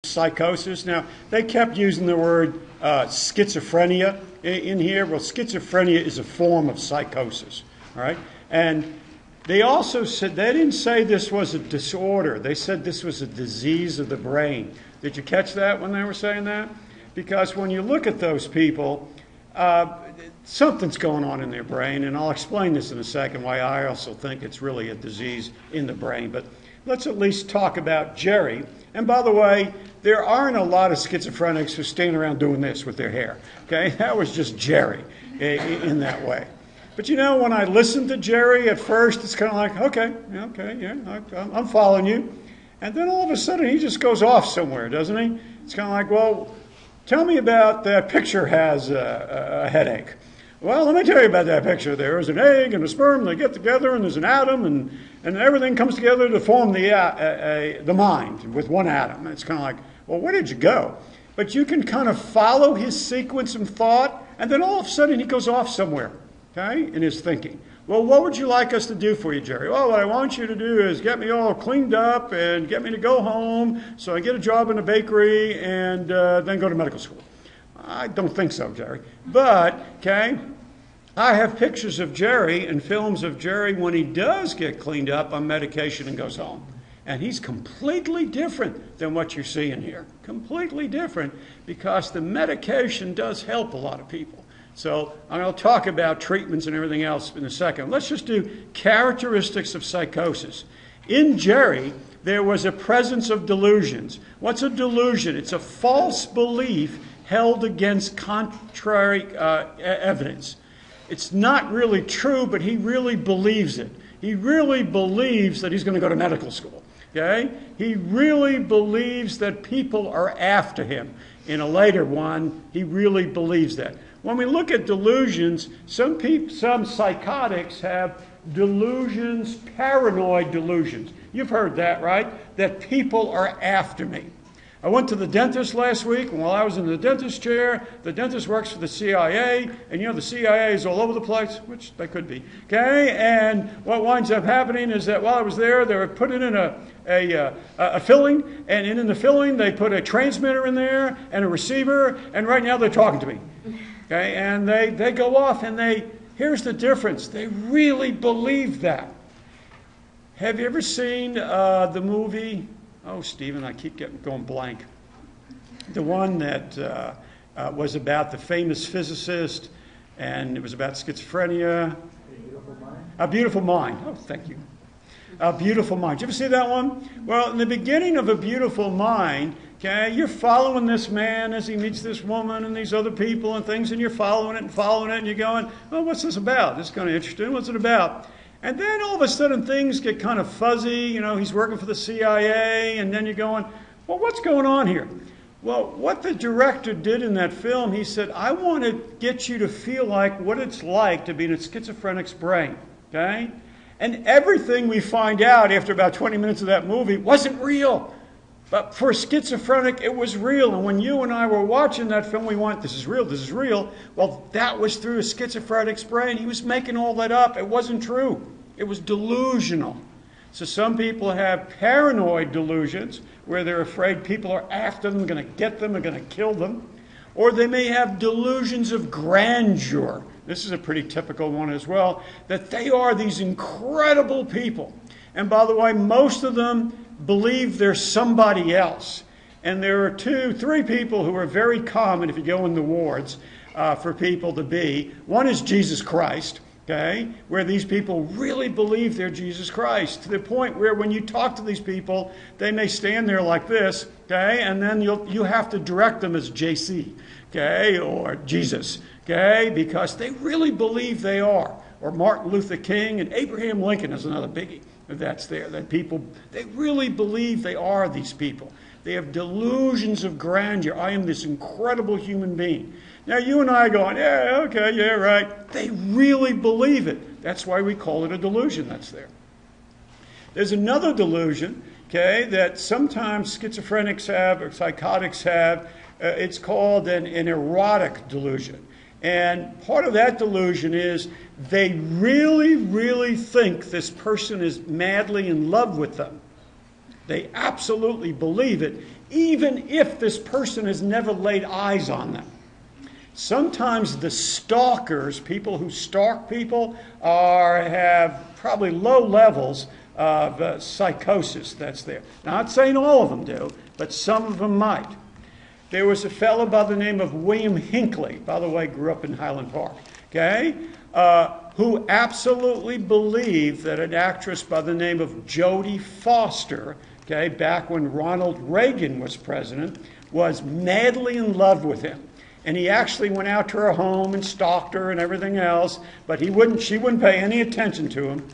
psychosis. Now, they kept using the word schizophrenia in here. Well, schizophrenia is a form of psychosis, all right? And they also said, they didn't say this was a disorder. They said this was a disease of the brain. Did you catch that when they were saying that? Because when you look at those people, something's going on in their brain, and I'll explain this in a second, why I also think it's really a disease in the brain. But let's at least talk about Jerry. And by the way, there aren't a lot of schizophrenics who stand around doing this with their hair. Okay, that was just Jerry in that way. But you know, when I listened to Jerry at first, it's kind of like, okay, yeah, I'm following you. And then all of a sudden, he just goes off somewhere, doesn't he? It's kind of like, well, tell me about that picture has a headache. Well, let me tell you about that picture. There's an egg and a sperm. They get together, and there's an atom, and everything comes together to form the mind with one atom. And it's kind of like, well, where did you go? But you can kind of follow his sequence of thought, and then all of a sudden he goes off somewhere, okay, in his thinking. Well, what would you like us to do for you, Jerry? Well, what I want you to do is get me all cleaned up and get me to go home so I get a job in a bakery and then go to medical school. I don't think so, Jerry. But, okay, I have pictures of Jerry and films of Jerry when he does get cleaned up on medication and goes home. And he's completely different than what you're seeing here. Completely different, because the medication does help a lot of people. So I'm going to talk about treatments and everything else in a second. Let's just do characteristics of psychosis. In Jerry, there was a presence of delusions. What's a delusion? It's a false belief held against contrary evidence. It's not really true, but he really believes it. He really believes that he's going to go to medical school. Okay? He really believes that people are after him. In a later one, he really believes that. When we look at delusions, some psychotics have delusions, paranoid delusions. You've heard that, right? That people are after me. I went to the dentist last week, and while I was in the dentist chair, the dentist works for the CIA, and you know the CIA is all over the place, which they could be, okay? And what winds up happening is that while I was there, they were putting in a filling, and in the filling they put a transmitter in there and a receiver, and right now they're talking to me, okay? And they go off, and here's the difference, they really believe that. Have you ever seen the movie... Oh, Stephen, I keep going blank. The one that was about the famous physicist, and it was about schizophrenia. A Beautiful Mind. Oh, thank you. A Beautiful Mind. Did you ever see that one? Well, in the beginning of A Beautiful Mind, okay, you're following this man as he meets this woman and these other people and things, and you're following it, and you're going, oh, what's this about? This is kind of interesting. What's it about? And then all of a sudden things get kind of fuzzy. You know, he's working for the CIA, and then you're going, well, what's going on here? Well, what the director did in that film, he said, I want to get you to feel like what it's like to be in a schizophrenic's brain, okay? And everything we find out after about 20 minutes of that movie wasn't real. But for a schizophrenic, it was real. And when you and I were watching that film, we went, this is real, this is real. Well, that was through a schizophrenic's brain. He was making all that up. It wasn't true. It was delusional. So some people have paranoid delusions where they're afraid people are after them, going to get them, are going to kill them. Or they may have delusions of grandeur. This is a pretty typical one as well, that they are these incredible people. And by the way, most of them believe they're somebody else. And there are 2, 3 people who are very common if you go in the wards for people to be. One is Jesus Christ, okay, where these people really believe they're Jesus Christ, to the point where when you talk to these people, they may stand there like this, okay, and then you have to direct them as JC, okay, or Jesus, okay, because they really believe they are. Or Martin Luther King and Abraham Lincoln is another biggie. That's there, that people, they really believe they are these people. They have delusions of grandeur. I am this incredible human being. Now you and I are going, yeah, okay, yeah, right. They really believe it. That's why we call it a delusion that's there. There's another delusion, okay, that sometimes schizophrenics have or psychotics have. It's called an erotic delusion. And part of that delusion is they really, really think this person is madly in love with them. They absolutely believe it, even if this person has never laid eyes on them. Sometimes the stalkers, people who stalk people, have probably low levels of psychosis that's there. Not saying all of them do, but some of them might. There was a fellow by the name of William Hinckley, by the way, grew up in Highland Park, okay, who absolutely believed that an actress by the name of Jodie Foster, okay, back when Ronald Reagan was president, was madly in love with him. And he actually went out to her home and stalked her and everything else, but she wouldn't pay any attention to him,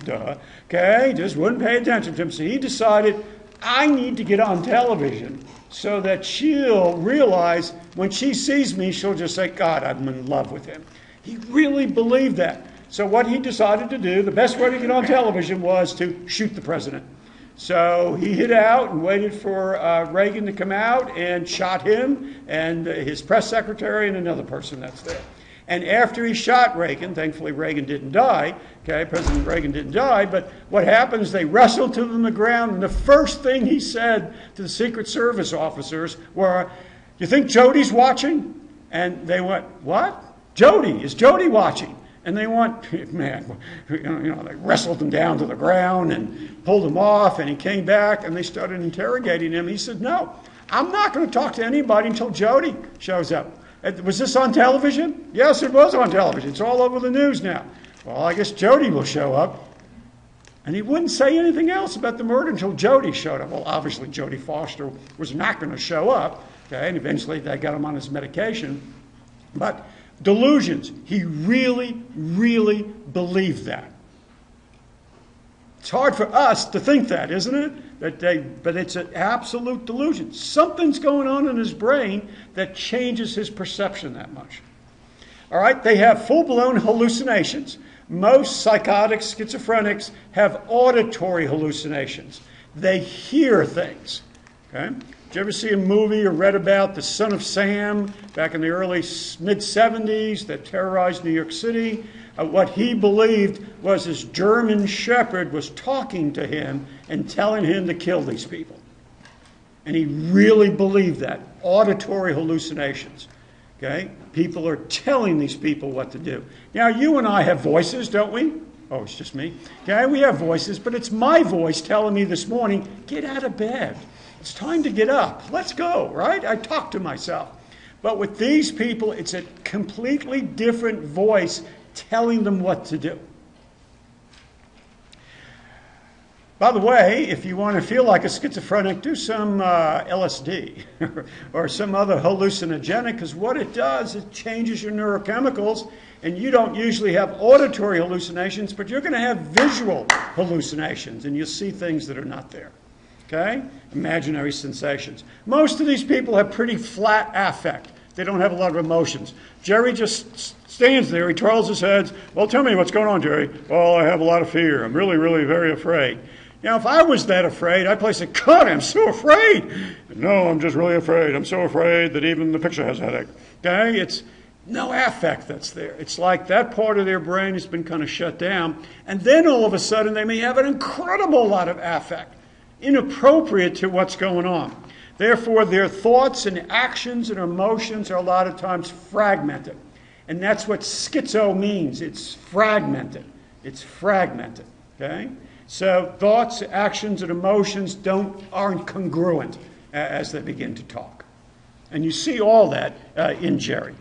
okay, just wouldn't pay attention to him. So he decided, I need to get on television so that she'll realize when she sees me, she'll just say, God, I'm in love with him. He really believed that. So what he decided to do, the best way to get on television was to shoot the president. So he hid out and waited for Reagan to come out and shot him and his press secretary and another person that's there. And after he shot Reagan, thankfully Reagan didn't die, okay, President Reagan didn't die, but what happens, they wrestled him to the ground, and the first thing he said to the Secret Service officers were, you think Jodie's watching? And they went, what? Jodie, is Jodie watching? And they went, man, they wrestled him down to the ground and pulled him off, and he came back, and they started interrogating him. He said, no, I'm not going to talk to anybody until Jodie shows up. Was this on television? Yes, it was on television. It's all over the news now. Well, I guess Jodie will show up. And he wouldn't say anything else about the murder until Jodie showed up. Well, obviously, Jodie Foster was not going to show up, okay, and eventually they got him on his medication. But delusions, he really, really believed that. It's hard for us to think that, isn't it? But it's an absolute delusion. Something's going on in his brain that changes his perception that much. All right, they have full-blown hallucinations. Most psychotics, schizophrenics have auditory hallucinations. They hear things. Okay? Did you ever see a movie or read about the Son of Sam back in the early mid-70s that terrorized New York City? What he believed was his German shepherd was talking to him and telling him to kill these people. And he really believed that. Auditory hallucinations. Okay? People are telling these people what to do. Now, you and I have voices, don't we? Oh, it's just me. Okay, we have voices, but it's my voice telling me this morning, get out of bed. It's time to get up. Let's go, right? I talk to myself. But with these people, it's a completely different voice telling them what to do. By the way, if you want to feel like a schizophrenic, do some LSD or some other hallucinogenic, because what it does, it changes your neurochemicals, and you don't usually have auditory hallucinations, but you're going to have visual hallucinations, and you'll see things that are not there. Okay? Imaginary sensations. Most of these people have pretty flat affect. They don't have a lot of emotions. Jerry just stands there. He twirls his head. Well, tell me what's going on, Jerry. Well, I have a lot of fear. I'm really, really very afraid. Now, if I was that afraid, I'd say, God, I'm so afraid. No, I'm just really afraid. I'm so afraid that even the picture has a headache. Okay? It's no affect that's there. It's like that part of their brain has been kind of shut down. And then all of a sudden, they may have an incredible lot of affect, inappropriate to what's going on. Therefore, their thoughts and actions and emotions are a lot of times fragmented. And that's what schizo means. It's fragmented. It's fragmented. Okay? So thoughts, actions, and emotions aren't congruent as they begin to talk. And you see all that in Jerry.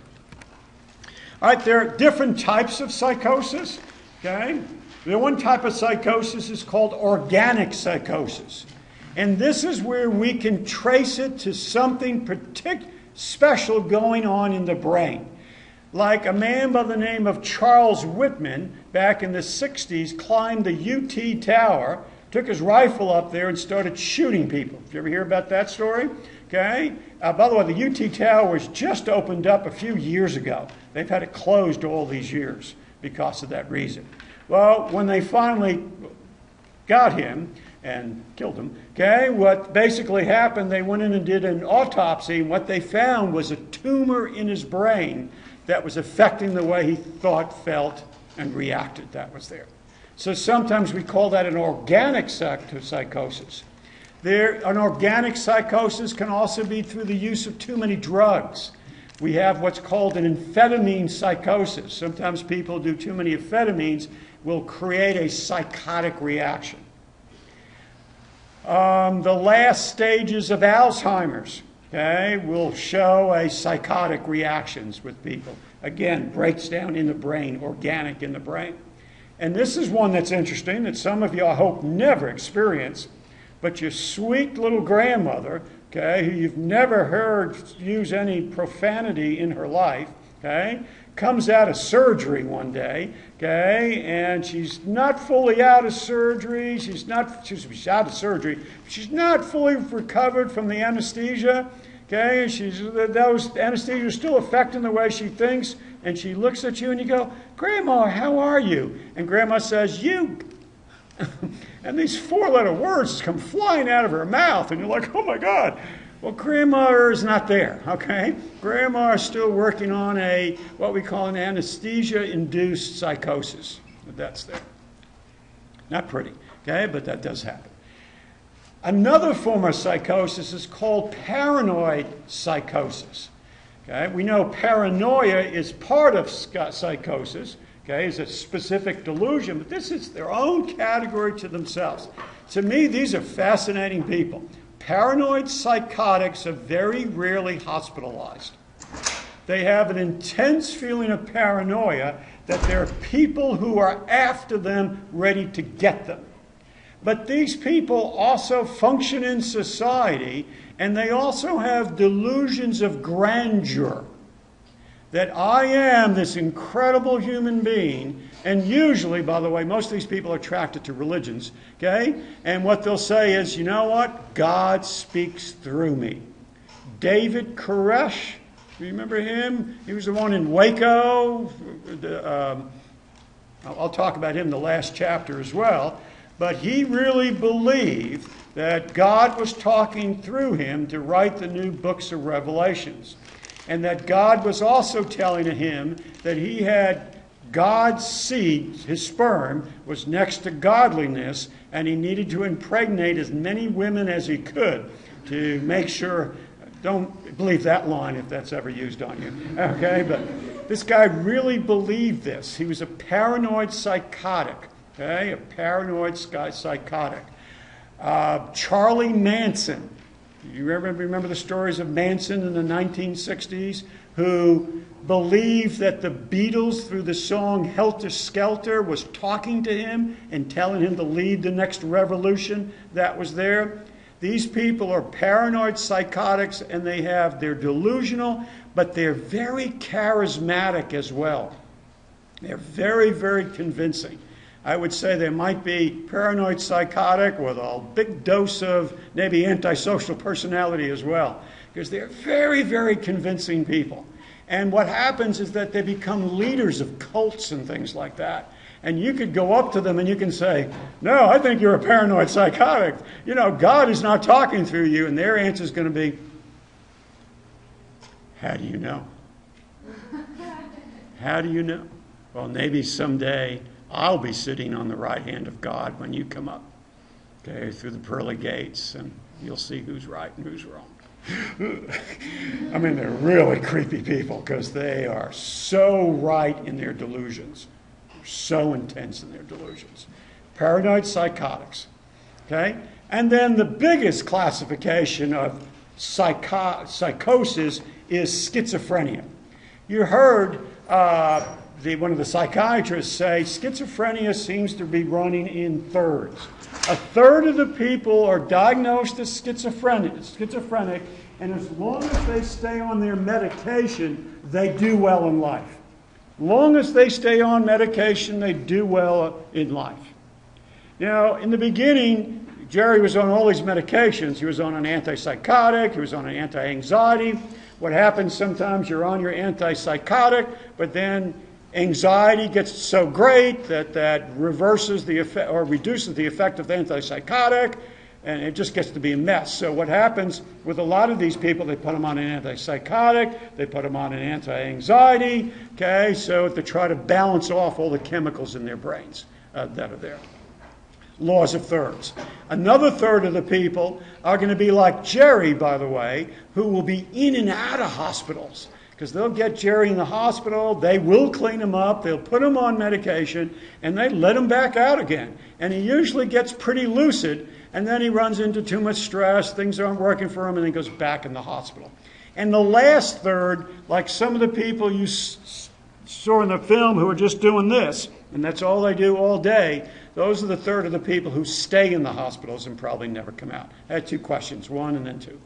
All right, there are different types of psychosis. Okay? The one type of psychosis is called organic psychosis. And this is where we can trace it to something special going on in the brain. Like a man by the name of Charles Whitman, back in the 60s, climbed the UT Tower, took his rifle up there and started shooting people. Did you ever hear about that story? Okay. By the way, the UT Tower was just opened up a few years ago. They've had it closed all these years because of that reason. Well, when they finally got him and killed him, okay, what basically happened, they went in and did an autopsy, and what they found was a tumor in his brain that was affecting the way he thought, felt, and reacted. That was there. So sometimes we call that an organic psychosis. An organic psychosis can also be through the use of too many drugs. We have what's called an amphetamine psychosis. Sometimes people do too many amphetamines will create a psychotic reaction. The last stages of Alzheimer's, okay, will show a psychotic reactions with people. Again, breaks down in the brain, organic in the brain. And this is one that's interesting that some of you, I hope, never experience. But your sweet little grandmother, okay, who you've never heard use any profanity in her life, okay, comes out of surgery one day, okay, and she's not fully out of surgery. She's out of surgery. She's not fully recovered from the anesthesia, okay. Those anesthesia is still affecting the way she thinks, and she looks at you and you go, "Grandma, how are you?" And Grandma says, "You." And these four-letter words come flying out of her mouth, and you're like, "Oh my God." Well, Grandma is not there, okay? Grandma is still working on what we call an anesthesia-induced psychosis. But that's there. Not pretty, okay? But that does happen. Another form of psychosis is called paranoid psychosis. Okay? We know paranoia is part of psychosis, okay? It's a specific delusion, but this is their own category to themselves. To me, these are fascinating people. Paranoid psychotics are very rarely hospitalized. They have an intense feeling of paranoia that there are people who are after them, ready to get them. But these people also function in society, and they also have delusions of grandeur. That I am this incredible human being, and usually, by the way, most of these people are attracted to religions, okay? And what they'll say is, you know what? God speaks through me. David Koresh, you remember him? He was the one in Waco. I'll talk about him in the last chapter as well. But he really believed that God was talking through him to write the new books of Revelations. And that God was also telling him that he had God's seed, his sperm, was next to godliness, and he needed to impregnate as many women as he could to make sure. Don't believe that line if that's ever used on you, okay? But this guy really believed this. He was a paranoid psychotic, okay? A paranoid psychotic. Charlie Manson. You remember the stories of Manson in the 1960s, who believed that the Beatles, through the song Helter Skelter, was talking to him and telling him to lead the next revolution that was there. These people are paranoid psychotics, and they're delusional, but they're very charismatic as well. They're very, very convincing. I would say they might be paranoid psychotic with a big dose of maybe antisocial personality as well, because they're very, very convincing people. And what happens is that they become leaders of cults and things like that. And you could go up to them and you can say, "No, I think you're a paranoid psychotic. You know, God is not talking through you." And their answer is going to be, "How do you know? How do you know?" Well, maybe someday I'll be sitting on the right hand of God when you come up, okay, through the pearly gates, and you'll see who's right and who's wrong. I mean, they're really creepy people because they are so right in their delusions. They're so intense in their delusions. Paranoid psychotics, okay? And then the biggest classification of psychosis is schizophrenia. You heard one of the psychiatrists say schizophrenia seems to be running in thirds. A third of the people are diagnosed as schizophrenic, and as long as they stay on their medication, they do well in life. As long as they stay on medication, they do well in life. Now, in the beginning, Jerry was on all these medications. He was on an antipsychotic, he was on an anti-anxiety. What happens sometimes, you're on your antipsychotic, but then anxiety gets so great that reverses the effect or reduces the effect of the antipsychotic, and it just gets to be a mess. So what happens with a lot of these people, they put them on an antipsychotic, they put them on an anti-anxiety, okay, so to try to balance off all the chemicals in their brains that are there. Laws of thirds. Another third of the people are going to be like Jerry, by the way, who will be in and out of hospitals. Because they'll get Jerry in the hospital, they will clean him up, they'll put him on medication, and they let him back out again. And he usually gets pretty lucid, and then he runs into too much stress, things aren't working for him, and then goes back in the hospital. And the last third, like some of the people you saw in the film who are just doing this, and that's all they do all day, those are the third of the people who stay in the hospitals and probably never come out. I had two questions, one and then two.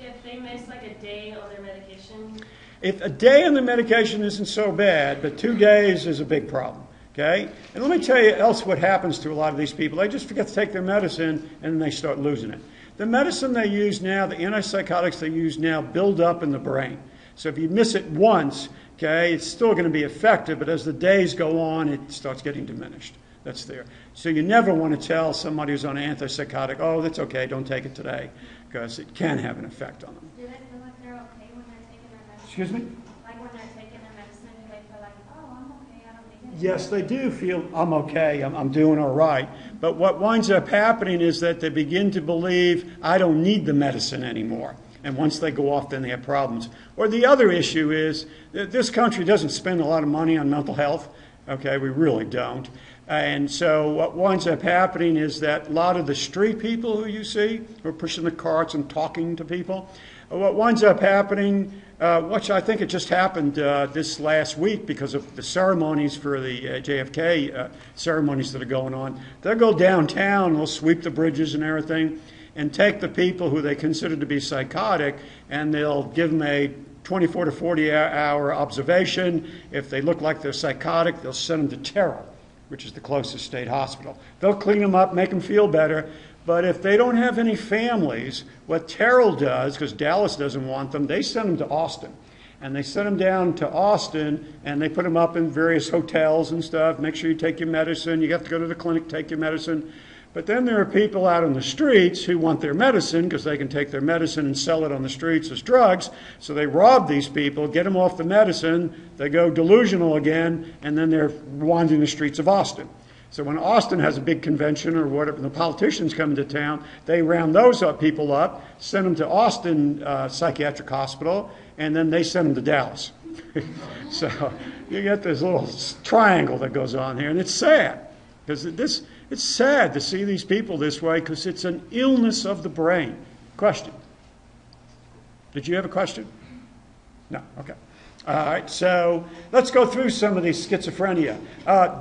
If they miss like a day on their medication? If a day on the medication isn't so bad, but 2 days is a big problem, okay? And let me tell you else what happens to a lot of these people. They just forget to take their medicine, and then they start losing it. The medicine they use now, the antipsychotics they use now, build up in the brain. So if you miss it once, okay, it's still going to be effective, but as the days go on, it starts getting diminished. That's there. So you never want to tell somebody who's on an antipsychotic, oh, that's okay, don't take it today, because it can have an effect on them. Do they feel like they're okay when they're taking their medicine? Excuse me? Like when they're taking their medicine, do they feel like, oh, I'm okay, I don't need it? Yes, they do feel, I'm okay, I'm doing all right. But what winds up happening is that they begin to believe, I don't need the medicine anymore. And once they go off, then they have problems. Or the other issue is that this country doesn't spend a lot of money on mental health. Okay, we really don't. And so what winds up happening is that a lot of the street people who you see who are pushing the carts and talking to people, what winds up happening, which I think it just happened this last week because of the ceremonies for the JFK ceremonies that are going on, they'll go downtown, they'll sweep the bridges and everything, and take the people who they consider to be psychotic, and they'll give them a 24 to 40 hour observation. If they look like they're psychotic, they'll send them to Terrell, which is the closest state hospital. They'll clean them up, make them feel better. But if they don't have any families, what Terrell does, because Dallas doesn't want them, they send them to Austin. And they send them down to Austin, and they put them up in various hotels and stuff. Make sure you take your medicine. You have to go to the clinic, take your medicine. But then there are people out on the streets who want their medicine because they can take their medicine and sell it on the streets as drugs. So they rob these people, get them off the medicine, they go delusional again, and then they're wandering the streets of Austin. So when Austin has a big convention or whatever, the politicians come into town, they round those people up, send them to Austin Psychiatric Hospital, and then they send them to Dallas. So you get this little triangle that goes on here, and it's sad. Because it's sad to see these people this way because it's an illness of the brain. Question. Did you have a question? No. Okay. All right. So let's go through some of these schizophrenia.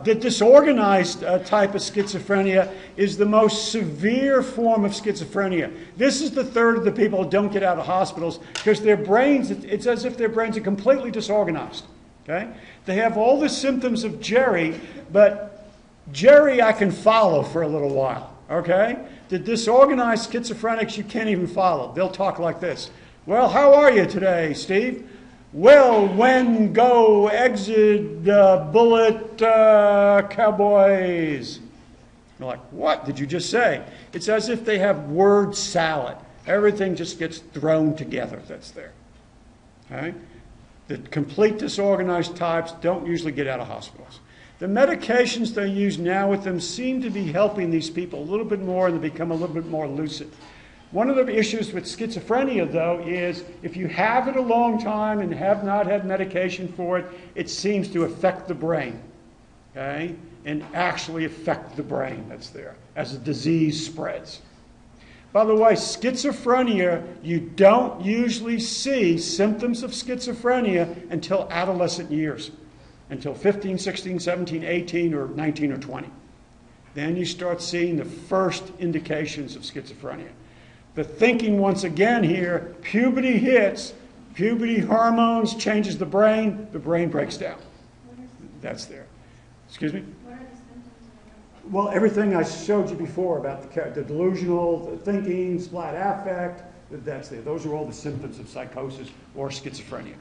The disorganized type of schizophrenia is the most severe form of schizophrenia. This is the third of the people who don't get out of hospitals because their brains, it's as if their brains are completely disorganized. Okay? They have all the symptoms of Jerry, but Jerry I can follow for a little while, okay? The disorganized schizophrenics you can't even follow. They'll talk like this. Well, how are you today, Steve? Well, when go exit bullet cowboys. You're like, what did you just say? It's as if they have word salad. Everything just gets thrown together that's there, okay? The complete disorganized types don't usually get out of hospitals. The medications they use now with them seem to be helping these people a little bit more and they become a little bit more lucid. One of the issues with schizophrenia, though, is if you have it a long time and have not had medication for it, it seems to affect the brain, okay, and actually affect the brain that's there as the disease spreads. By the way, schizophrenia, you don't usually see symptoms of schizophrenia until adolescent years. Until 15, 16, 17, 18, or 19 or 20. Then you start seeing the first indications of schizophrenia. The thinking once again here, puberty hits, puberty hormones changes the brain breaks down. That's there. Excuse me? What are the symptoms? Well, everything I showed you before about the delusional thinking, splat affect, that's there. Those are all the symptoms of psychosis or schizophrenia.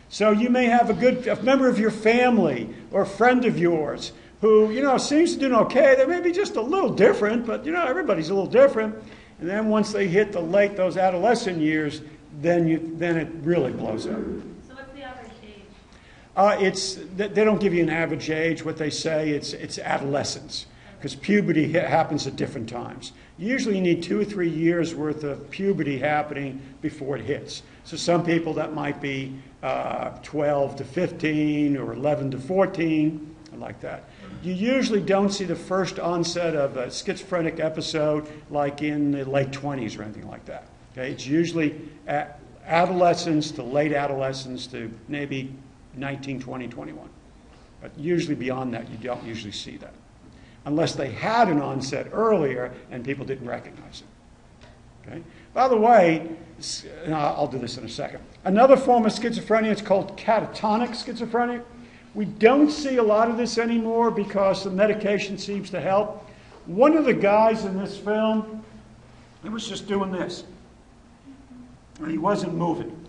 So you may have a member of your family or a friend of yours who, seems to do okay. They may be just a little different, but, everybody's a little different. And then once they hit those adolescent years, then it really blows up. So what's the average age? They don't give you an average age. What they say, it's adolescence. because puberty happens at different times. Usually you need 2 or 3 years worth of puberty happening before it hits. So some people that might be 12 to 15 or 11 to 14, like that. You usually don't see the first onset of a schizophrenic episode like in the late 20s or anything like that. Okay? It's usually adolescence to late adolescence to maybe 19, 20, 21. But usually beyond that, you don't usually see that. Unless they had an onset earlier and people didn't recognize it. Okay? By the way, I'll do this in a second. Another form of schizophrenia is called catatonic schizophrenia. We don't see a lot of this anymore because the medication seems to help. One of the guys in this film, he was just doing this. He wasn't moving.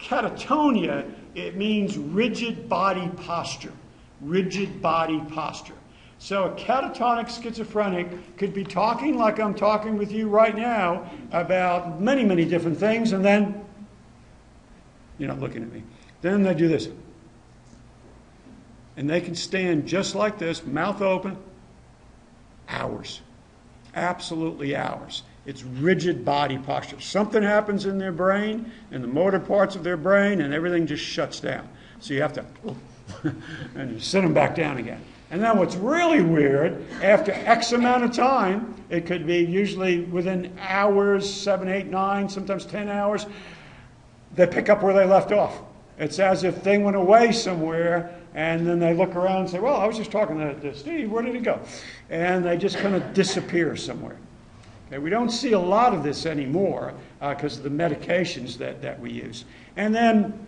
Catatonia, it means rigid body posture. Rigid body posture. So a catatonic schizophrenic could be talking like I'm talking with you right now about many, many different things, and then you're not looking at me. Then they do this. And they can stand just like this, mouth open, hours. Absolutely hours. It's rigid body posture. Something happens in their brain, in the motor parts of their brain, and everything just shuts down. So you have to, and you sit them back down again. And then what's really weird, after X amount of time, it could be usually within hours, 7, 8, 9, sometimes 10 hours, they pick up where they left off. It's as if they went away somewhere, and then they look around and say, well, I was just talking to Steve, where did he go? And they just kind of disappear somewhere. Okay, we don't see a lot of this anymore because of the medications that we use. And then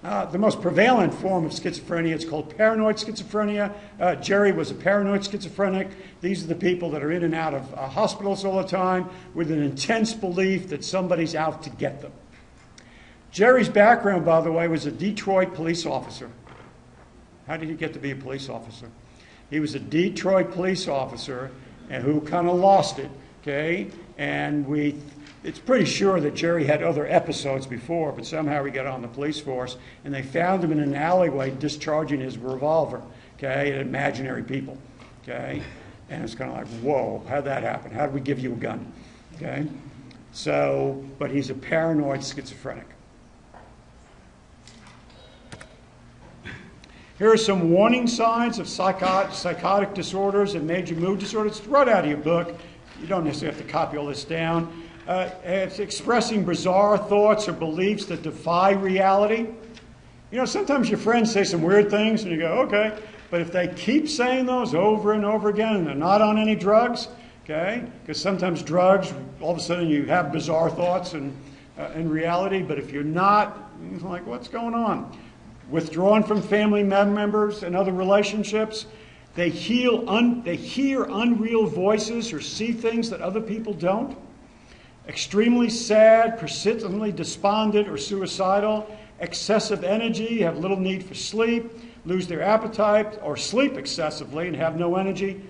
the most prevalent form of schizophrenia is called paranoid schizophrenia. Jerry was a paranoid schizophrenic. These are the people that are in and out of hospitals all the time with an intense belief that somebody's out to get them. Jerry's background, by the way, was a Detroit police officer. How did he get to be a police officer? He was a Detroit police officer and who kind of lost it, okay? And it's pretty sure that Jerry had other episodes before, but somehow he got on the police force, and they found him in an alleyway discharging his revolver, okay, at imaginary people, okay? And it's kind of like, whoa, how'd that happen? How did we give you a gun, okay? So, but he's a paranoid schizophrenic. Here are some warning signs of psychotic disorders and major mood disorders. It's right out of your book. You don't necessarily have to copy all this down. It's expressing bizarre thoughts or beliefs that defy reality. You know, sometimes your friends say some weird things and you go, okay. But if they keep saying those over and over again and they're not on any drugs, okay, because sometimes drugs, all of a sudden you have bizarre thoughts in reality. But if you're not, it's like, what's going on? Withdrawn from family members and other relationships. They hear unreal voices or see things that other people don't. Extremely sad, persistently despondent or suicidal. Excessive energy, have little need for sleep. Lose their appetite or sleep excessively and have no energy.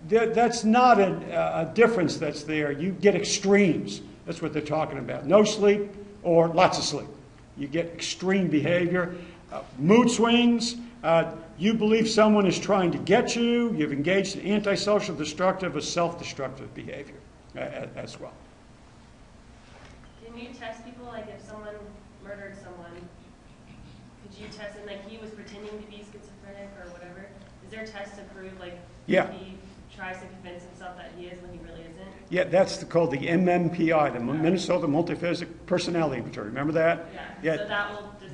That's not a difference that's there. You get extremes. That's what they're talking about. No sleep or lots of sleep. You get extreme behavior. Mood swings. You believe someone is trying to get you. You've engaged in antisocial, destructive, or self-destructive behavior as well. Can you test people, like if someone murdered someone, could you test him, like he was pretending to be schizophrenic or whatever? Is there a test to prove, like, yeah, he tries to convince himself that he is when he really isn't? Yeah, that's called the MMPI, the Minnesota Multiphasic Personality Inventory. Remember that? Yeah. So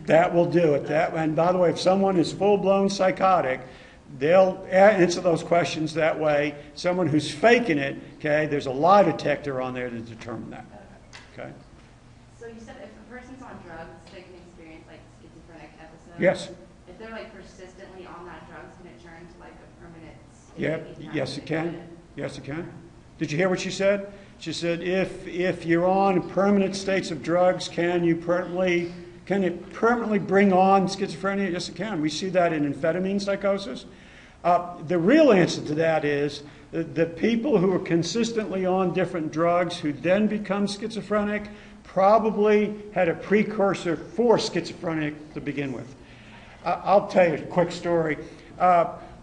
that will do it. And by the way, if someone is full-blown psychotic, they'll answer those questions that way. Someone who's faking it, okay, there's a lie detector on there to determine that. Okay. So you said if a person's on drugs, they can experience like schizophrenic episodes. Yes. If they're like persistently on that drugs, can it turn to like a permanent state? Yeah. Yes, it can. Yes, it can. Did you hear what she said? She said, if you're on permanent states of drugs, can it permanently bring on schizophrenia? Yes, it can. We see that in amphetamine psychosis. The real answer to that is the people who are consistently on different drugs who then become schizophrenic probably had a precursor for schizophrenic to begin with. I'll tell you a quick story.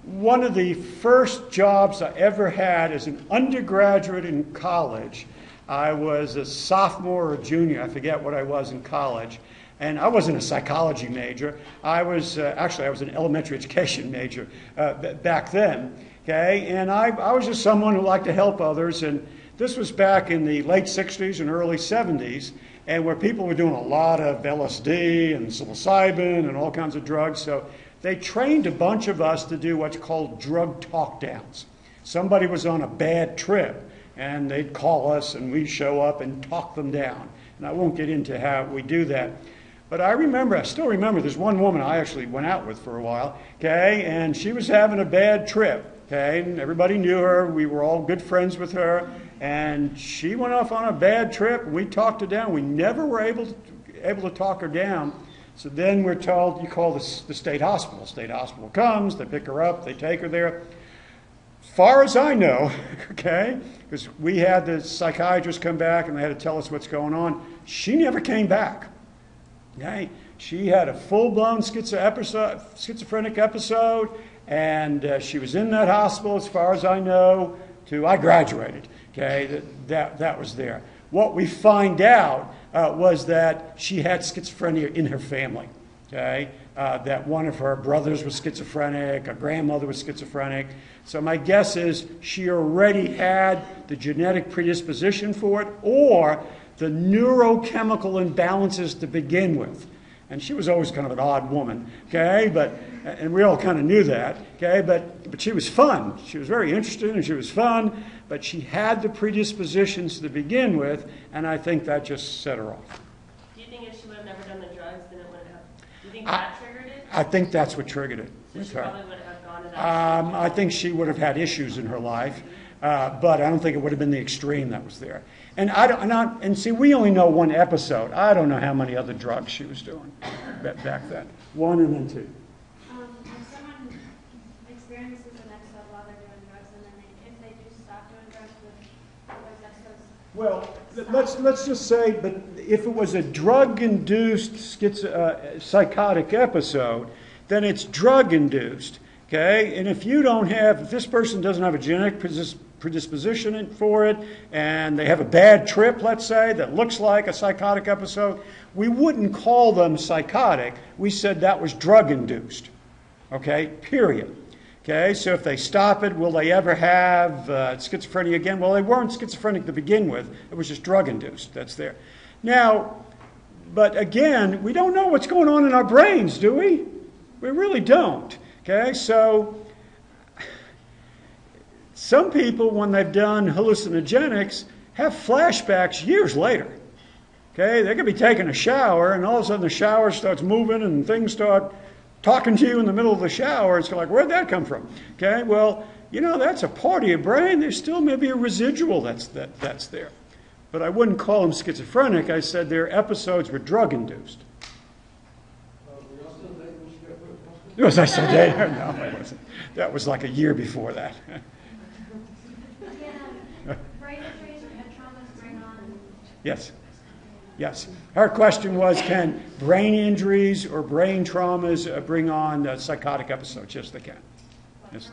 one of the first jobs I ever had as an undergraduate in college. I was a sophomore or junior, I forget what I was in college, and I wasn't a psychology major. I was I was an elementary education major back then. Okay, and I was just someone who liked to help others, and this was back in the late 60s and early 70s, and where people were doing a lot of LSD and psilocybin and all kinds of drugs. So they trained a bunch of us to do what's called drug talk downs. Somebody was on a bad trip, and they'd call us, and we'd show up and talk them down. And I won't get into how we do that. But I still remember, there's one woman I actually went out with for a while, okay, and she was having a bad trip, okay, and everybody knew her. We were all good friends with her, and she went off on a bad trip, and we talked her down. We never were able to talk her down. So then we're told, you call the state hospital. State hospital comes, they pick her up, they take her there. As far as I know, okay, because we had the psychiatrist come back and they had to tell us what's going on, she never came back. Okay? She had a full-blown schizophrenic episode, and she was in that hospital, as far as I know, I graduated. Okay, that was there. What we find out was that she had schizophrenia in her family. Okay, that one of her brothers was schizophrenic, a grandmother was schizophrenic. So my guess is she already had the genetic predisposition for it, or the neurochemical imbalances to begin with. And she was always kind of an odd woman, okay? And we all kind of knew that, okay? But she was fun. She was very interesting and she was fun, but she had the predispositions to begin with, and I think that just set her off. Do you think if she would have never done the drugs, then it wouldn't have? Do you think that triggered it? I think that's what triggered it. So she probably wouldn't have gone to that. I think she would have had issues in her life, but I don't think it would have been the extreme that was there. And see, we only know one episode. I don't know how many other drugs she was doing back then. One and then two. If someone experiences an episode while they're doing drugs, and then if they do stop doing drugs, with those episodes. Well, let's just say, but if it was a drug-induced psychotic episode, then it's drug-induced. Okay, and if this person doesn't have a genetic predisposition for it, and they have a bad trip, let's say, that looks like a psychotic episode, we wouldn't call them psychotic. We said that was drug-induced. Okay, period. Okay, so if they stop it, will they ever have schizophrenia again? Well, they weren't schizophrenic to begin with. It was just drug-induced. That's there. Now, but again, we don't know what's going on in our brains, do we? We really don't. Okay, so some people, when they've done hallucinogenics, have flashbacks years later. Okay, they could be taking a shower, and all of a sudden the shower starts moving, and things start talking to you in the middle of the shower. It's like, where'd that come from? Okay, well, that's a part of your brain. There's still maybe a residual that's there. But I wouldn't call them schizophrenic. I said their episodes were drug-induced. Was I still dating her? No, I wasn't. That was like a year before that. Brain injuries or head traumas bring on. Yes. Her question was, can brain injuries or brain traumas bring on psychotic episodes? Yes, they can. Yes.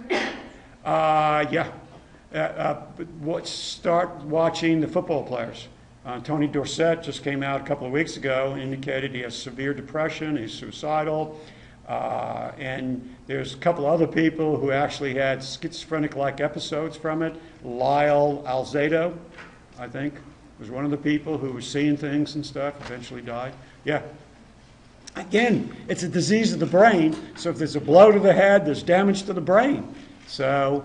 Start watching the football players. Tony Dorsett just came out a couple of weeks ago, indicated he has severe depression, he's suicidal. And there's a couple other people who actually had schizophrenic-like episodes from it. Lyle Alzado, I think, was one of the people who was seeing things and stuff, eventually died. Yeah. Again, it's a disease of the brain, so if there's a blow to the head, there's damage to the brain. So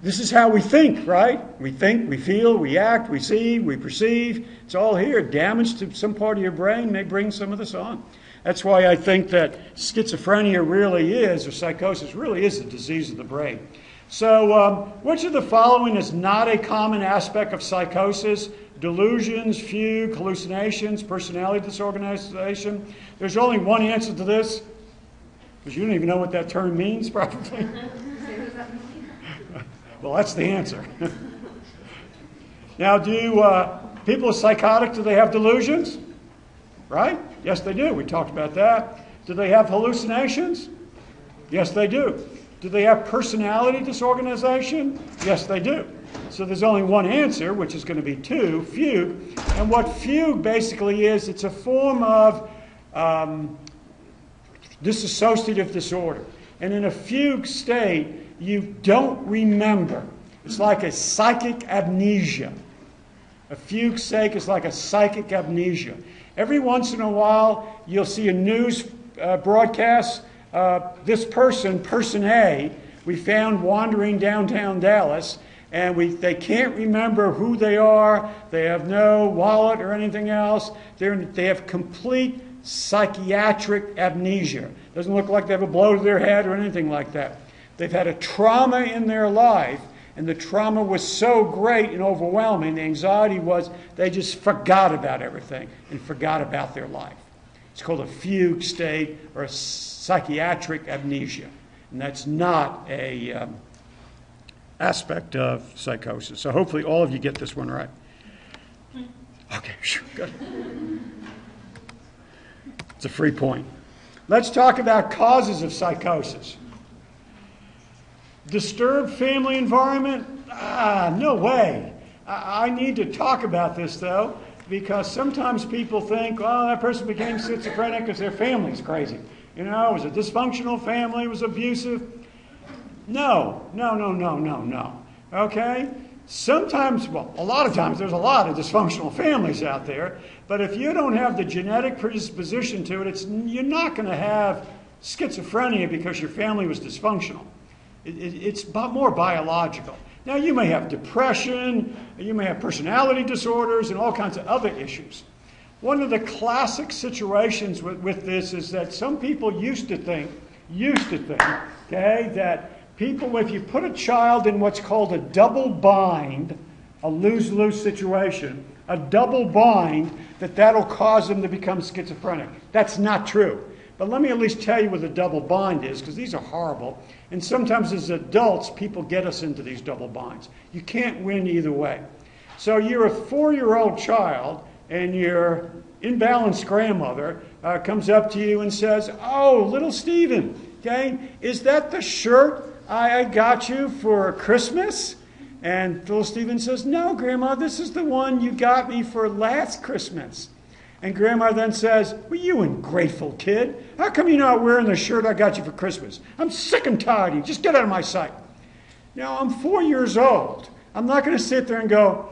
this is how we think, right? We think, we feel, we act, we see, we perceive. It's all here. Damage to some part of your brain may bring some of this on. That's why I think that schizophrenia really is, or psychosis really is, a disease of the brain. So which of the following is not a common aspect of psychosis? Delusions, fugue, hallucinations, personality disorganization. There's only one answer to this, because you don't even know what that term means, probably. Well, that's the answer. Now, do people are psychotic, do they have delusions? Right? Yes, they do. We talked about that. Do they have hallucinations? Yes, they do. Do they have personality disorganization? Yes, they do. So there's only one answer, which is going to be 2, fugue. And what fugue basically is, it's a form of dissociative disorder. And in a fugue state, you don't remember. It's like a psychic amnesia. A fugue state is like a psychic amnesia. Every once in a while, you'll see a news broadcast. This person A, we found wandering downtown Dallas, and they can't remember who they are. They have no wallet or anything else. They have complete psychiatric amnesia. Doesn't look like they have a blow to their head or anything like that. They've had a trauma in their life, and the trauma was so great and overwhelming, the anxiety was they just forgot about everything and forgot about their life. It's called a fugue state or a psychiatric amnesia. And that's not a aspect of psychosis. So hopefully all of you get this one right. Okay, good. It's a free point. Let's talk about causes of psychosis. Disturbed family environment? No way. I need to talk about this, though, because sometimes people think, well, that person became schizophrenic because their family's crazy. You know, it was a dysfunctional family, it was abusive. No. Okay? Sometimes, well, a lot of times, there's a lot of dysfunctional families out there, but if you don't have the genetic predisposition to it, you're not going to have schizophrenia because your family was dysfunctional. It's more biological. Now, you may have depression, you may have personality disorders, and all kinds of other issues. One of the classic situations with this is that some people used to think, okay, that people, if you put a child in what's called a double bind, a lose-lose situation, a double bind, that'll cause them to become schizophrenic. That's not true. But let me at least tell you what a double bind is, because these are horrible. And sometimes as adults, people get us into these double binds. You can't win either way. So you're a 4-year-old child, and your imbalanced grandmother comes up to you and says, "Oh, little Stephen, okay, is that the shirt I got you for Christmas?" And little Stephen says, "No, Grandma, this is the one you got me for last Christmas." And Grandma then says, "Well, you ungrateful kid. How come you're not wearing the shirt I got you for Christmas? I'm sick and tired of you. Just get out of my sight." Now, I'm 4 years old. I'm not going to sit there and go,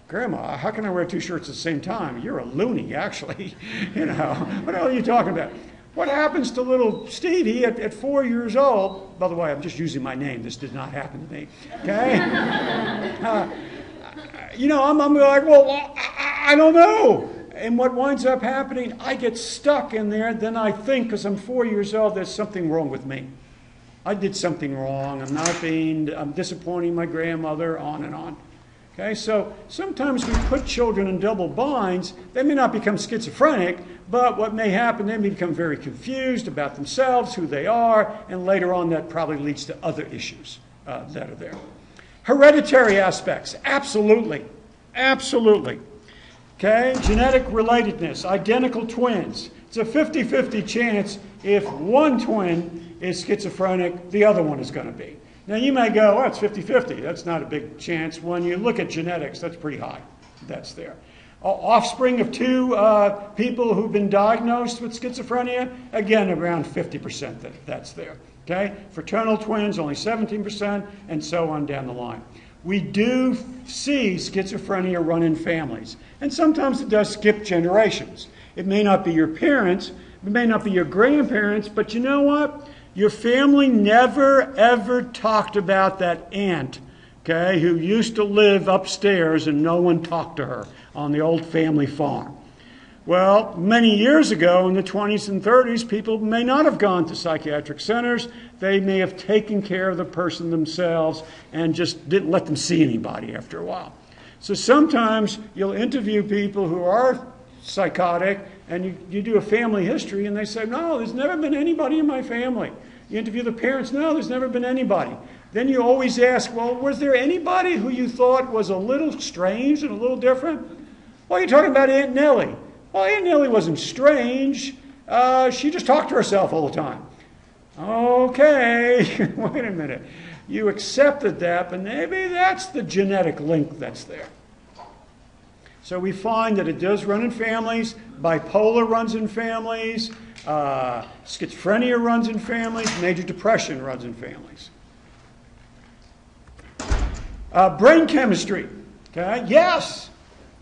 "Grandma, how can I wear 2 shirts at the same time? You're a loony, actually." You know, what the hell are you talking about? What happens to little Stevie at 4 years old? By the way, I'm just using my name. This did not happen to me. Okay? I'm like, well, I don't know. And what winds up happening, I get stuck in there. Then I think, because I'm 4 years old, there's something wrong with me. I did something wrong. I'm disappointing my grandmother, on and on. Okay, so sometimes we put children in double binds. They may not become schizophrenic, but what may happen, they may become very confused about themselves, who they are, and later on that probably leads to other issues that are there. Hereditary aspects, absolutely. Okay, genetic relatedness, identical twins. It's a 50-50 chance if one twin is schizophrenic, the other one is going to be. Now, you may go, "Oh, it's 50-50. That's not a big chance." When you look at genetics, that's pretty high. That's there. Offspring of 2 people who've been diagnosed with schizophrenia, again, around 50% that's there. Okay? Fraternal twins, only 17%, and so on down the line. We do see schizophrenia run in families. And sometimes it does skip generations. It may not be your parents, it may not be your grandparents, but you know what? Your family never, ever talked about that aunt, okay, who used to live upstairs and no one talked to her on the old family farm. Well, many years ago, in the 20s and 30s, people may not have gone to psychiatric centers. They may have taken care of the person themselves and just didn't let them see anybody after a while. So sometimes you'll interview people who are psychotic, and you do a family history, and they say, "No, there's never been anybody in my family." You interview the parents, "No, there's never been anybody." Then you always ask, "Well, was there anybody who you thought was a little strange and a little different?" "Well, you're talking about Aunt Nellie." "Well, Aunt Nellie wasn't strange. She just talked to herself all the time." Okay, wait a minute. You accepted that, but maybe that's the genetic link that's there. So we find that it does run in families. Bipolar runs in families. Schizophrenia runs in families. Major depression runs in families. Brain chemistry. Okay? Yes.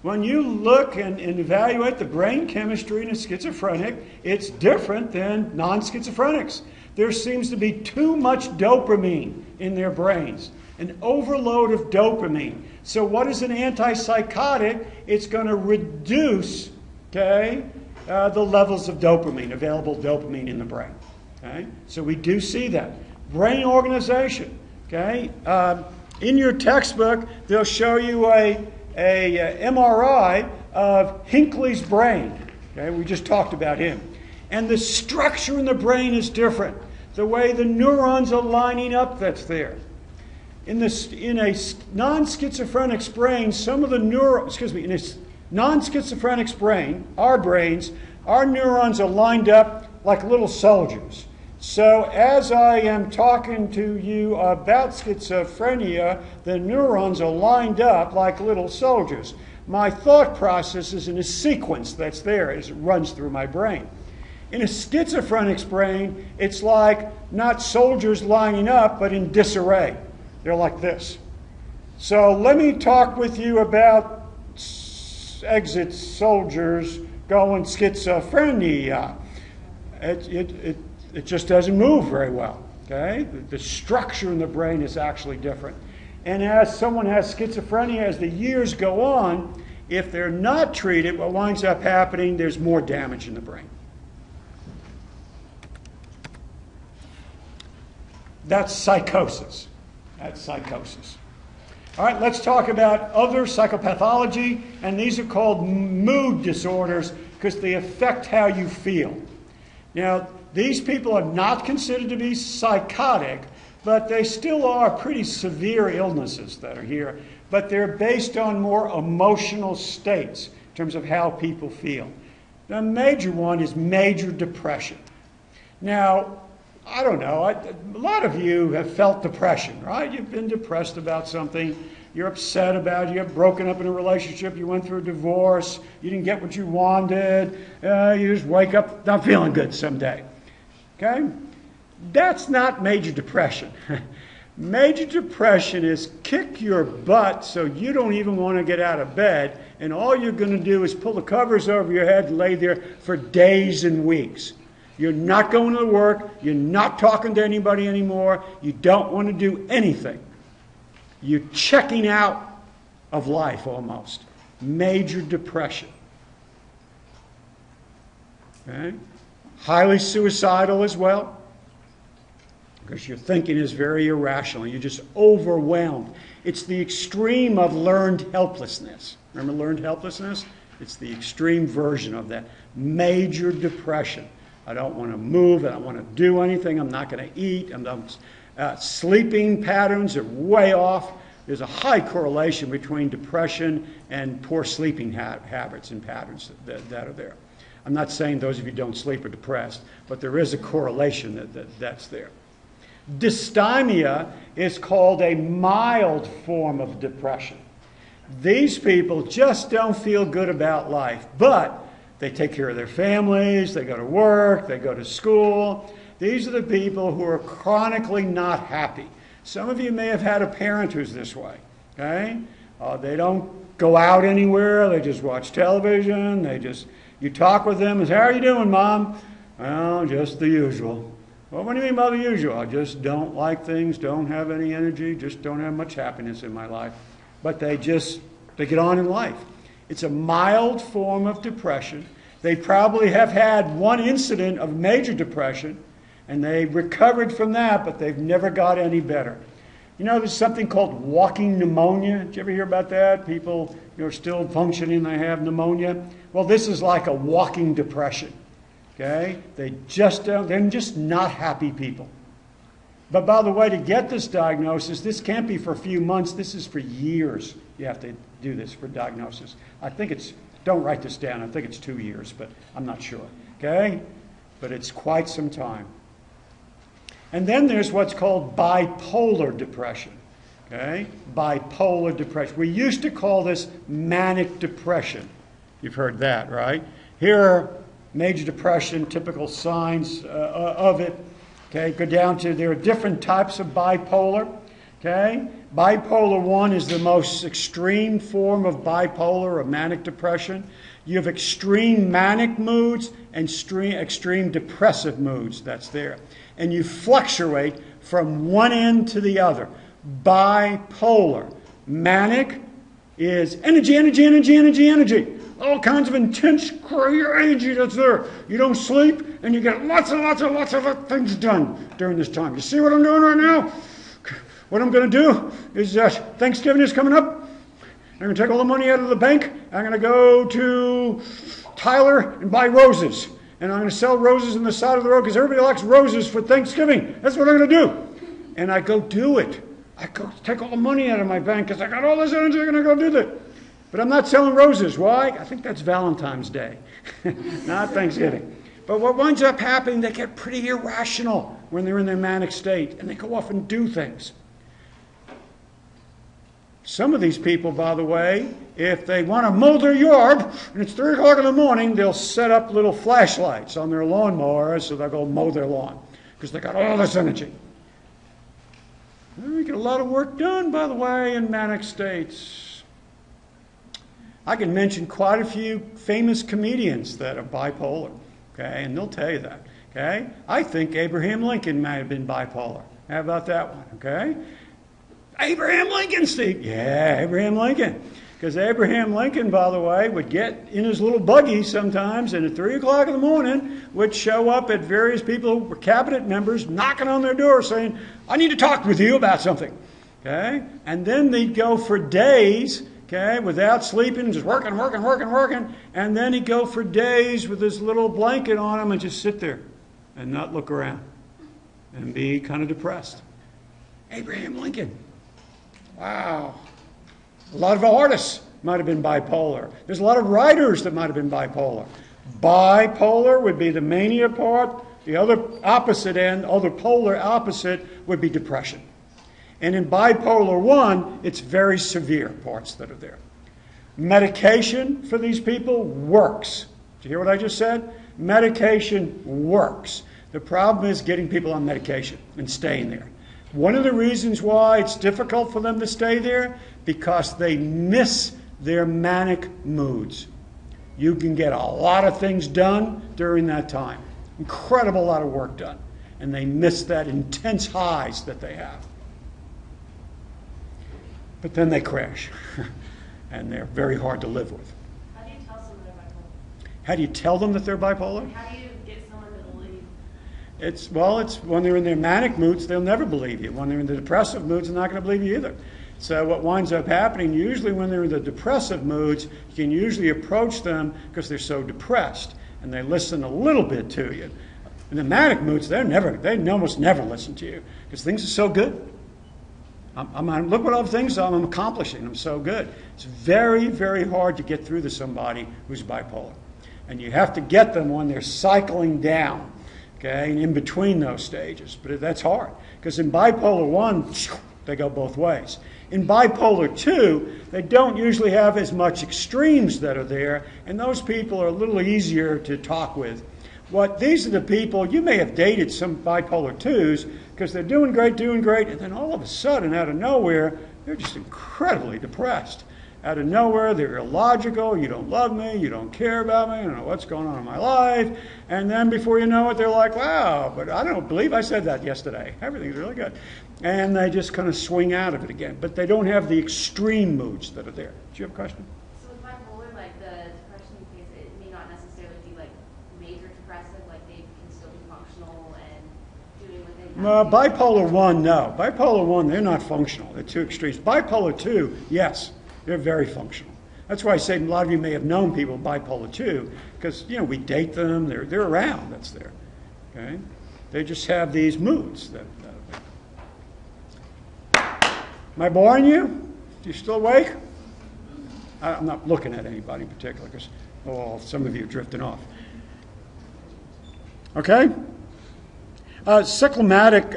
When you look and evaluate the brain chemistry in a schizophrenic, it's different than non-schizophrenics. There seems to be too much dopamine in their brains, an overload of dopamine. So what is an antipsychotic? It's going to reduce, okay, the levels of dopamine, available dopamine in the brain. Okay? So we do see that. Brain organization. Okay? In your textbook, they'll show you a MRI of Hinckley's brain. Okay? We just talked about him. And the structure in the brain is different. The way the neurons are lining up, that's there. In a non-schizophrenic's brain, some of the in a non-schizophrenic's brain, our brains, our neurons are lined up like little soldiers. So as I am talking to you about schizophrenia, the neurons are lined up like little soldiers. My thought process is in a sequence that's there as it runs through my brain. In a schizophrenic's brain, it's like not soldiers lining up, but in disarray. They're like this. So let me talk with you about exit soldiers going schizophrenia. It just doesn't move very well. Okay? The structure in the brain is actually different. And as someone has schizophrenia, as the years go on, if they're not treated, what winds up happening, there's more damage in the brain. That's psychosis. That's psychosis. All right, let's talk about other psychopathology, and these are called mood disorders because they affect how you feel. Now, these people are not considered to be psychotic, but they still are pretty severe illnesses that are here, but they're based on more emotional states in terms of how people feel. The major one is major depression. Now, I don't know, a lot of you have felt depression, right? You've been depressed about something, you're upset about it, you're broken up in a relationship, you went through a divorce, you didn't get what you wanted, you just wake up not feeling good someday. Okay? That's not major depression. Major depression is kick your butt so you don't even want to get out of bed, and all you're going to do is pull the covers over your head and lay there for days and weeks. You're not going to work. You're not talking to anybody anymore. You don't want to do anything. You're checking out of life almost. Major depression. Okay? Highly suicidal as well, because your thinking is very irrational. You're just overwhelmed. It's the extreme of learned helplessness. Remember learned helplessness? It's the extreme version of that. Major depression. I don't want to move. I don't want to do anything. I'm not going to eat. Sleeping patterns are way off. There's a high correlation between depression and poor sleeping habits and patterns that are there. I'm not saying those of you who don't sleep are depressed, but there is a correlation that's there. Dysthymia is called a mild form of depression. These people just don't feel good about life, but they take care of their families, they go to work, they go to school. These are the people who are chronically not happy. Some of you may have had a parent who's this way. Okay? They don't go out anywhere, they just watch television, you talk with them and say, how are you doing, Mom? Well, just the usual. Well, what do you mean by the usual? I just don't like things, don't have any energy, just don't have much happiness in my life. But they get on in life. It's a mild form of depression. They probably have had one incident of major depression, and they recovered from that, but they've never got any better. You know, there's something called walking pneumonia. Did you ever hear about that? People are still functioning, they have pneumonia. Well, this is like a walking depression. Okay? They're just not happy people. But by the way, to get this diagnosis, this can't be for a few months. This is for years. You have to do this for diagnosis. I think don't write this down. I think it's 2 years, but I'm not sure. Okay? But it's quite some time. And then there's what's called bipolar depression. Okay? Bipolar depression. We used to call this manic depression. You've heard that, right? Here are major depression, typical signs of it. Okay? Go down to, there are different types of bipolar. Okay? Bipolar 1 is the most extreme form of bipolar or manic depression. You have extreme manic moods and extreme depressive moods. That's there. And you fluctuate from one end to the other. Bipolar. Manic is energy, energy, energy, energy, energy. All kinds of intense, crazy energy that's there. You don't sleep, and you get lots and lots and lots of things done during this time. You see what I'm doing right now? What I'm going to do is Thanksgiving is coming up. I'm going to take all the money out of the bank. I'm going to go to Tyler and buy roses. And I'm going to sell roses on the side of the road because everybody likes roses for Thanksgiving. That's what I'm going to do. And I go do it. I go take all the money out of my bank because I got all this energy. I'm going to go do that. But I'm not selling roses. Why? I think that's Valentine's Day, not Thanksgiving. But what winds up happening, they get pretty irrational when they're in their manic state, and they go off and do things. Some of these people, by the way, if they want to mow their yard, and it's 3 o'clock in the morning, they'll set up little flashlights on their lawnmowers so they'll go mow their lawn because they got all this energy. We get a lot of work done, by the way, in manic states. I can mention quite a few famous comedians that are bipolar, okay, and they'll tell you that, okay? I think Abraham Lincoln might have been bipolar. How about that one, okay? Abraham Lincoln, Steve. Yeah, Abraham Lincoln. Because Abraham Lincoln, by the way, would get in his little buggy sometimes, and at 3 o'clock in the morning would show up at various people who were cabinet members knocking on their door saying, I need to talk with you about something, okay? And then they'd go for days, okay, without sleeping, just working, and then he'd go for days with this little blanket on him and just sit there and not look around and be kind of depressed. Abraham Lincoln. Wow. A lot of artists might have been bipolar. There's a lot of writers that might have been bipolar. Bipolar would be the mania part. The other opposite end, other polar opposite, would be depression. And in bipolar 1, it's very severe parts that are there. Medication for these people works. Did you hear what I just said? Medication works. The problem is getting people on medication and staying there. One of the reasons why it's difficult for them to stay there, because they miss their manic moods. You can get a lot of things done during that time. Incredible lot of work done. And they miss that intense highs that they have. But then they crash. And they're very hard to live with. How do you tell someone they're bipolar? How do you tell them that they're bipolar? How do you get someone to believe? It's when they're in their manic moods, they'll never believe you. When they're in the depressive moods, they're not going to believe you either. So what winds up happening, usually when they're in the depressive moods, you can usually approach them because they're so depressed, and they listen a little bit to you. In the manic moods, they almost never listen to you because things are so good. Look what all the things I'm accomplishing. I'm so good. It's very, very hard to get through to somebody who's bipolar. And you have to get them when they're cycling down, okay, and in between those stages. But that's hard because in bipolar 1, they go both ways. In bipolar 2, they don't usually have as much extremes that are there, and those people are a little easier to talk with. These are the people, you may have dated some bipolar 2s because they're doing great, and then all of a sudden, out of nowhere, they're just incredibly depressed. Out of nowhere, they're illogical, you don't love me, you don't care about me, I don't know what's going on in my life. And then before you know it, they're like, wow, but I don't believe I said that yesterday. Everything's really good. And they just kind of swing out of it again. But they don't have the extreme moods that are there. Do you have a question? So with bipolar, like the depression phase, it may not necessarily be like major depressive, like they can still be functional and doing what they have. Bipolar 1, no. Bipolar 1, they're not functional. They're too extremes. Bipolar 2, yes. They're very functional. That's why I say a lot of you may have known people with bipolar 2 because, we date them. They're around. That's there. Okay? They just have these moods. Am I boring you? You still awake? I'm not looking at anybody in particular because some of you are drifting off. Okay? Cyclomatic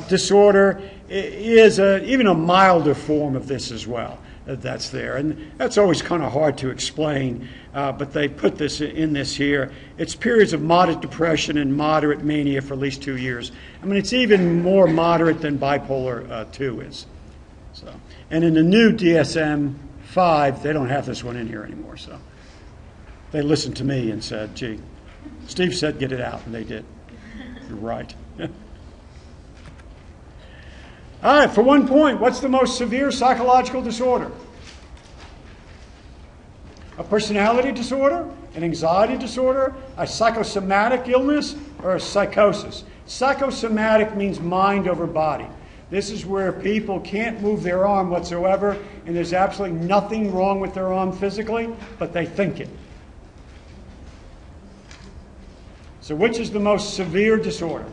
disorder is even a milder form of this as well. That's there, and that's always kind of hard to explain, but they put this in this here. It's periods of moderate depression and moderate mania for at least 2 years. I mean, it's even more moderate than bipolar 2 is. So, and in the new DSM-5, they don't have this one in here anymore. So they listened to me and said, "Gee, Steve said get it out," and they did. You're right. All right, for 1 point, what's the most severe psychological disorder? A personality disorder, an anxiety disorder, a psychosomatic illness, or a psychosis? Psychosomatic means mind over body. This is where people can't move their arm whatsoever, and there's absolutely nothing wrong with their arm physically, but they think it. So which is the most severe disorder?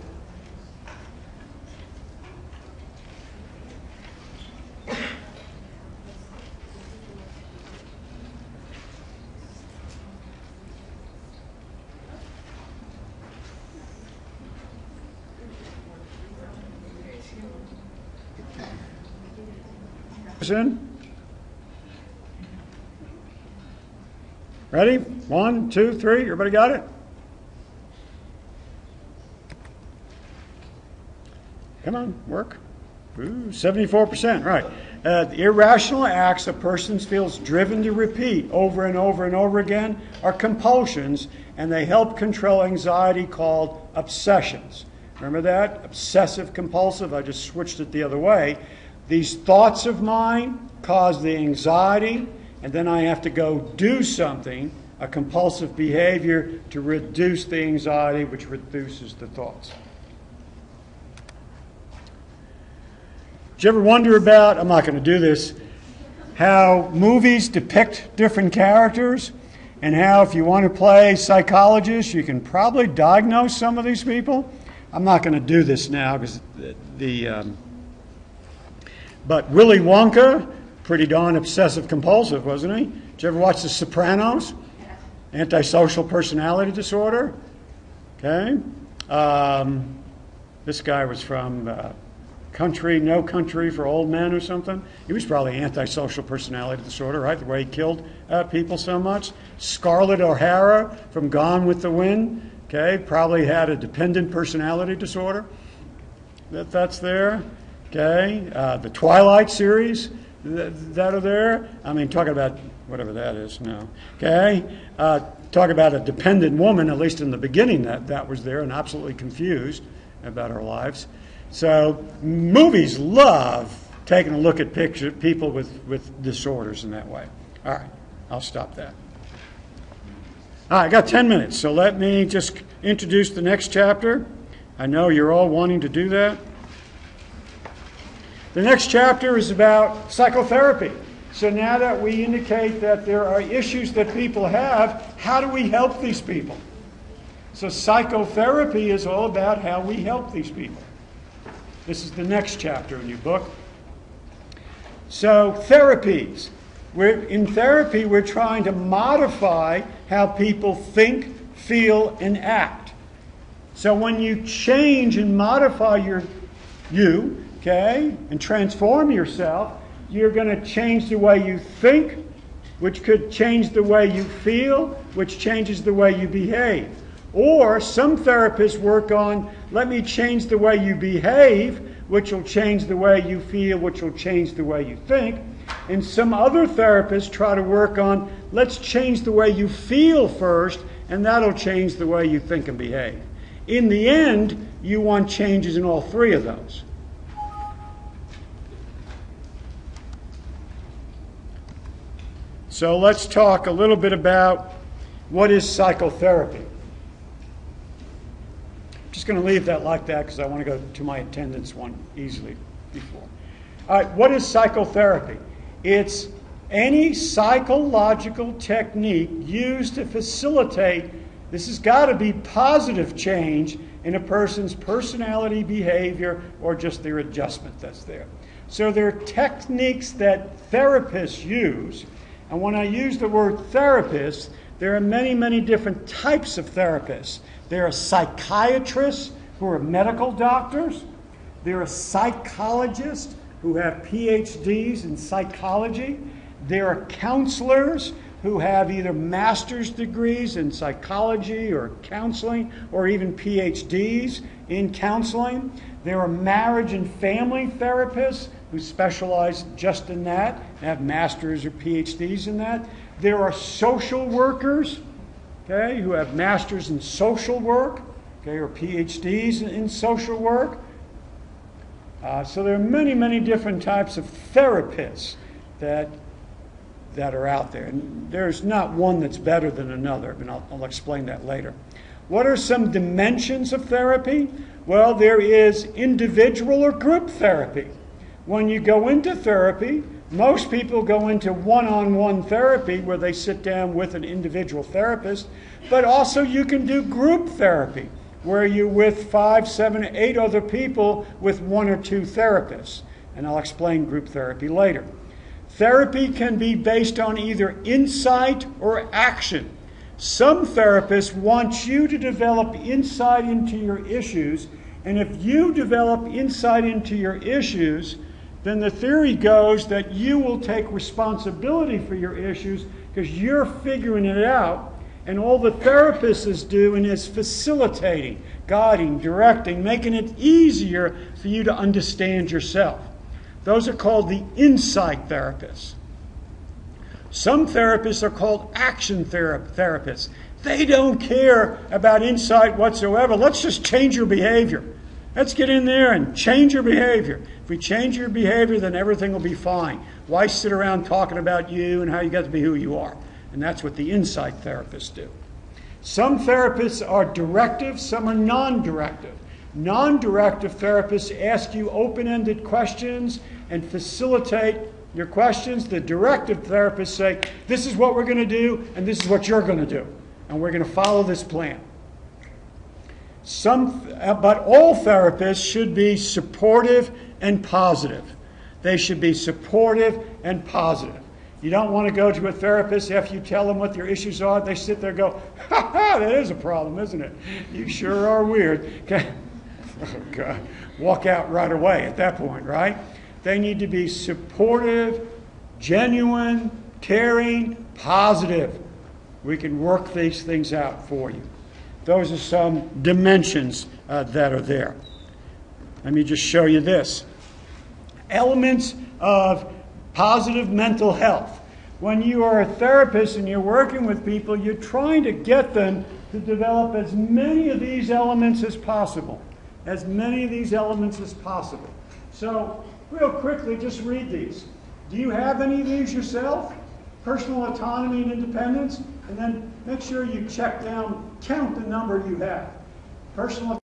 In. Ready? 1, 2, 3. Everybody got it? Come on, work. Ooh, 74%. Right. The irrational acts a person feels driven to repeat over and over and over again are compulsions, and they help control anxiety called obsessions. Remember that? Obsessive compulsive. I just switched it the other way. These thoughts of mine cause the anxiety, and then I have to go do something, a compulsive behavior, to reduce the anxiety, which reduces the thoughts. Did you ever wonder about, I'm not going to do this, how movies depict different characters, and how if you want to play psychologist, you can probably diagnose some of these people? I'm not going to do this now because but Willy Wonka, pretty darn obsessive compulsive, wasn't he? Did you ever watch The Sopranos? Antisocial personality disorder. Okay. This guy was from No Country for Old Men or something. He was probably antisocial personality disorder, right? The way he killed people so much. Scarlett O'Hara from Gone with the Wind. Okay. Probably had a dependent personality disorder. That's there. Okay, the Twilight series that are there. I mean, talking about whatever that is now. Okay, talk about a dependent woman. At least in the beginning, that was there, and absolutely confused about our lives. So movies love taking a look at people with disorders in that way. All right, I'll stop that. All right, I got 10 minutes, so let me just introduce the next chapter. I know you're all wanting to do that. The next chapter is about psychotherapy. So now that we indicate that there are issues that people have, how do we help these people? So psychotherapy is all about how we help these people. This is the next chapter in your book. So therapies. In therapy, we're trying to modify how people think, feel, and act. So when you change and modify you, okay, and transform yourself, you're going to change the way you think, which could change the way you feel, which changes the way you behave. Or some therapists work on, let me change the way you behave, which will change the way you feel, which will change the way you think. And some other therapists try to work on, let's change the way you feel first, and that'll change the way you think and behave. In the end, you want changes in all three of those. So let's talk a little bit about what is psychotherapy. I'm just going to leave that like that because I want to go to my attendance one easily before. All right, what is psychotherapy? It's any psychological technique used to facilitate, this has got to be positive change in a person's personality, behavior, or just their adjustment that's there. So there are techniques that therapists use. And when I use the word therapist, there are many, many different types of therapists. There are psychiatrists, who are medical doctors. There are psychologists who have PhDs in psychology. There are counselors who have either master's degrees in psychology or counseling, or even PhDs in counseling. There are marriage and family therapists who specialize just in that, have masters or PhDs in that. There are social workers, okay, who have masters in social work, okay, or PhDs in social work. So there are many, many different types of therapists that are out there. And there's not one that's better than another, and I'll explain that later. What are some dimensions of therapy? Well, there is individual or group therapy. When you go into therapy, most people go into one-on-one therapy where they sit down with an individual therapist, but also you can do group therapy where you're with 5, 7, 8 other people with 1 or 2 therapists. And I'll explain group therapy later. Therapy can be based on either insight or action. Some therapists want you to develop insight into your issues, and if you develop insight into your issues, then the theory goes that you will take responsibility for your issues because you're figuring it out, and all the therapist is doing is facilitating, guiding, directing, making it easier for you to understand yourself. Those are called the insight therapists. Some therapists are called action therapists. They don't care about insight whatsoever. Let's just change your behavior. Let's get in there and change your behavior. If we change your behavior, then everything will be fine. Why sit around talking about you and how you got to be who you are? And that's what the insight therapists do. Some therapists are directive, some are non-directive. Non-directive therapists ask you open-ended questions and facilitate your questions. The directive therapists say, this is what we're going to do, and this is what you're going to do. And we're going to follow this plan. But all therapists should be supportive and positive. They should be supportive and positive. You don't want to go to a therapist after you tell them what their issues are. They sit there and go, ha ha, that is a problem, isn't it? You sure are weird. Okay. Oh, God. Walk out right away at that point, right? They need to be supportive, genuine, caring, positive. We can work these things out for you. Those are some dimensions that are there. Let me just show you this. Elements of positive mental health. When you are a therapist and you're working with people, you're trying to get them to develop as many of these elements as possible. As many of these elements as possible. So, real quickly, just read these. Do you have any of these yourself? Personal autonomy and independence, and then make sure you check down, count the number you have. Personal